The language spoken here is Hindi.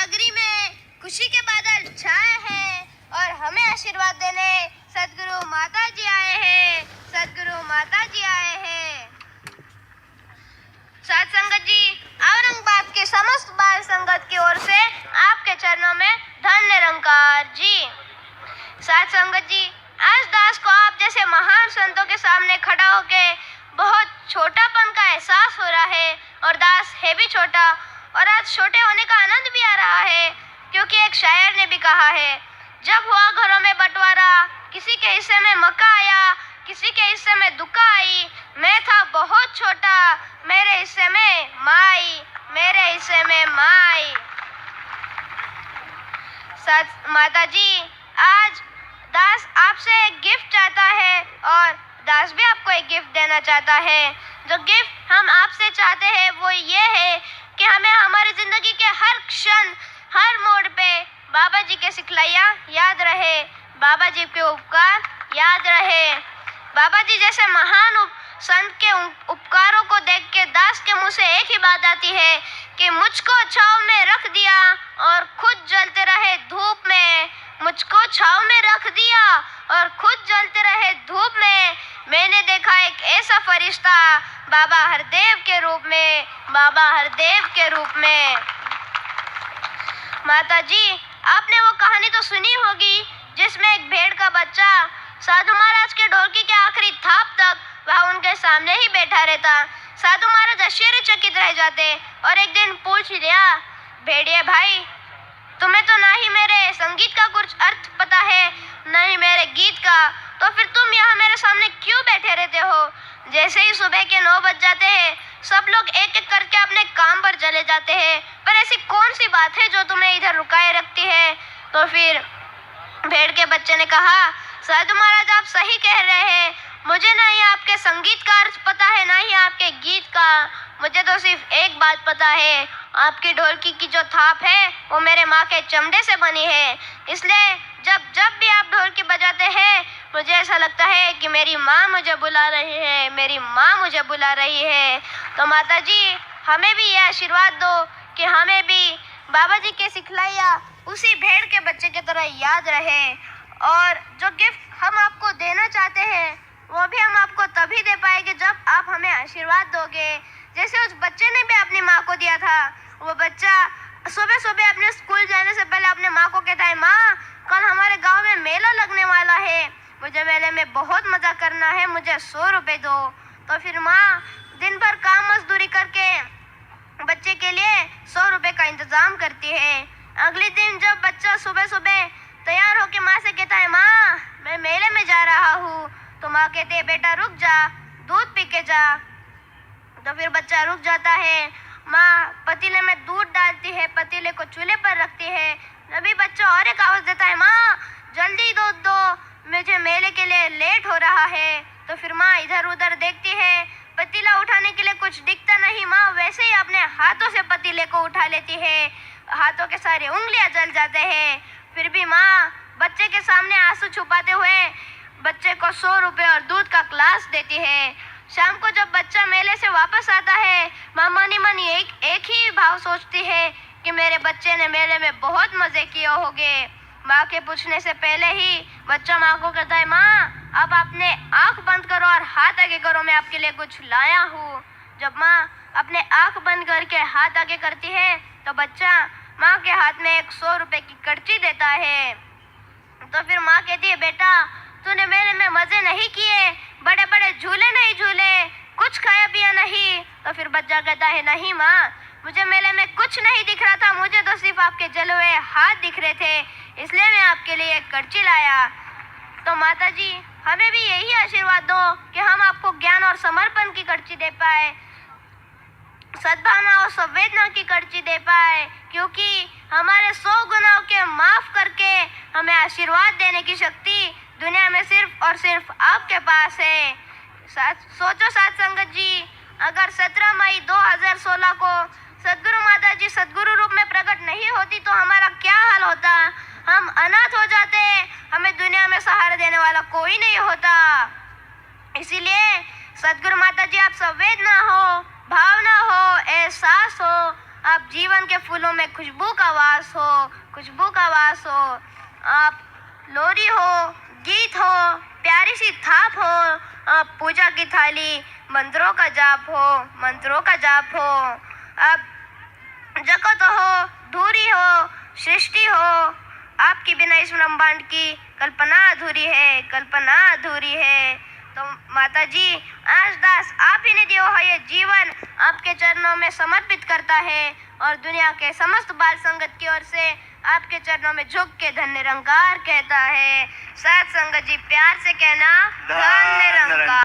नगरी में खुशी के बादल छाए हैं और हमें आशीर्वाद देने सदगुरु माता जी आए हैं। सदगुरु माता जी आए हैं। साथ संगत जी, औरंगाबाद के समस्त बाल संगत की ओर से आपके चरणों में धन्य निरंकार जी। साथ संगत जी, आज दास को आप जैसे महान संतों के सामने खड़ा होके बहुत छोटापन का एहसास हो रहा है और दास है भी छोटा और आज छोटे होने का आनंद भी आ रहा है, क्योंकि एक शायर ने भी कहा है, जब हुआ घरों में बंटवारा, किसी के हिस्से में मक्का आया, किसी के हिस्से में दुक्का आई, मैं था बहुत छोटा, मेरे हिस्से में माई, मेरे हिस्से में माई। साथ माता जी, आज दास आपसे एक गिफ्ट चाहता है और दास भी आपको एक गिफ्ट देना चाहता है। जो गिफ्ट हम आपसे चाहते हैं वो ये है कि हमें हमारी जिंदगी के हर क्षण, हर मोड़ पे बाबा जी के सिखलाइयाँ याद रहे, बाबा जी के उपकार याद रहे। बाबा जी जैसे महान संत के उपकारों को देख के दास के मुंह से एक ही बात आती है कि मुझको छांव में रख दिया और खुद जलते रहे धूप में। मुझको छांव में रख दिया और खुद जलते रहे धूप में। मैंने देखा एक ऐसा फरिश्ता बाबा हरदेव के रूप में, बाबा हरदेव के रूप में। माता जी, आपने वो कहानी तो सुनी होगी जिसमें एक भेड़ का बच्चा साधु महाराज के ढोलकी के आखिरी थाप तक वह उनके सामने ही बैठा रहता। साधु महाराज आश्चर्यचकित रह जाते और एक दिन पूछ लिया, भेड़िए भाई, तुम्हें तो ना ही मेरे संगीत का कुछ अर्थ पता है, ना ही मेरे गीत का, तो फिर तुम यहाँ मेरे सामने क्यों बैठे रहते हो? जैसे ही सुबह के 9 बज जाते हैं, सब लोग एक एक करके अपने काम पर चले जाते हैं, पर ऐसी कौन सी बात है जो तुम्हें इधर रुकाए रखती है? तो फिर भेड़ के बच्चे ने कहा, साधु महाराज आप सही कह रहे हैं, मुझे ना ही आपके संगीत का अर्थ पता है, ना ही आपके गीत का। मुझे तो सिर्फ एक बात पता है, आपकी ढोलकी की जो थाप है वो मेरे माँ के चमड़े से बनी है। इसलिए जब जब भी आप ढोलकी बजाते हैं, मुझे ऐसा लगता है कि मेरी माँ मुझे बुला रही है, मेरी माँ मुझे बुला रही है। तो माता जी, हमें भी यह आशीर्वाद दो कि हमें भी बाबा जी के सिखलाइयाँ उसी भेड़ के बच्चे की तरह याद रहे, और जो गिफ्ट हम आपको देना चाहते हैं वो भी हम आपको तभी दे पाएंगे जब आप हमें आशीर्वाद दोगे। जैसे उस बच्चे ने भी अपनी माँ को दिया था। वो बच्चा सुबह सुबह अपने स्कूल जाने से पहले अपने माँ को कहता है, माँ कल हमारे गांव में मेला लगने वाला है, मुझे मेले में बहुत मजा करना है, मुझे 100 रुपये दो। तो फिर माँ दिन भर काम मजदूरी करके बच्चे के लिए 100 रुपये का इंतजाम करती है। अगले दिन जब बच्चा सुबह सुबह तैयार होकर माँ से कहता है, माँ मैं मेले में जा रहा हूँ, तो माँ कहती है, बेटा रुक जा, दूध पी के जा। तो फिर बच्चा रुक जाता है। माँ पतीले में दूध डालती है, पतीले को चूल्हे पर रखती है। अभी बच्चा और एक आवाज़ देता है, माँ जल्दी दूध दो, मुझे मेले के लिए लेट हो रहा है। तो फिर माँ इधर उधर देखती है, पतीला उठाने के लिए कुछ दिखता नहीं। माँ वैसे ही अपने हाथों से पतीले को उठा लेती है, हाथों के सारे उंगलियां जल जाते हैं। फिर भी माँ बच्चे के सामने आंसू छुपाते हुए बच्चे को 100 रुपये और दूध का ग्लास देती है। शाम को जब बच्चा मेले से वापस आता है, माँ मनी मनी एक ही भाव सोचती है कि मेरे बच्चे ने मेले में बहुत मजे किए होंगे। माँ के पूछने से पहले ही बच्चा माँ को कहता है, माँ अब आपने आंख बंद करो और हाथ आगे करो, मैं आपके लिए कुछ लाया हूँ। जब माँ अपने आंख बंद करके हाथ आगे करती है तो बच्चा माँ के हाथ में एक 100 रुपये की पर्ची देता है। तो फिर माँ कहती है, बेटा तूने मेले में मजे नहीं किए, बड़े बड़े झूले नहीं झूले, कुछ खाया पिया नहीं। तो फिर बच्चा कहता है, नहीं माँ, मुझे मेले में कुछ नहीं दिख रहा था, मुझे तो सिर्फ आपके जले हुए हाथ दिख रहे थे, इसलिए मैं आपके लिए एक पर्ची लाया। तो माता जी, हमें भी यही आशीर्वाद दो कि हम आपको ज्ञान और समर्पण की पर्ची दे पाए, सद्भावना और संवेदना की पर्ची दे पाए, क्योंकि हमारे 100 गुनाहों के माफ करके हमें आशीर्वाद देने की शक्ति दुनिया में सिर्फ और सिर्फ आपके पास है। सोचो साथ संगत जी, अगर 17 मई 2016 को सदगुरु माता जी सदगुरु रूप में प्रकट नहीं होती तो हमारा क्या हाल होता? हम अनाथ हो जाते, हमें दुनिया में सहारा देने वाला कोई नहीं होता। इसीलिए सदगुरु माता जी आप संवेदना हो, भावना हो, एहसास हो, आप जीवन के फूलों में खुशबू का वास हो, खुशबू का वास हो। आप लोरी हो, गीत हो, प्यारी सी थाप हो, आप पूजा की थाली, मंत्रों का जाप हो, मंत्रों का जाप हो। आप जगत हो, धूरी हो, सृष्टि हो, आपके बिना इस ब्रह्मांड की कल्पना अधूरी है, कल्पना अधूरी है। तो माता जी, आज दास आप ही ने दिया है ये जीवन आपके चरणों में समर्पित करता है और दुनिया के समस्त बाल संगत की ओर से आपके चरणों में झुक के धन्य निरंकार कहता है। साथ संगत जी प्यार से कहना, धन्य निरंकार।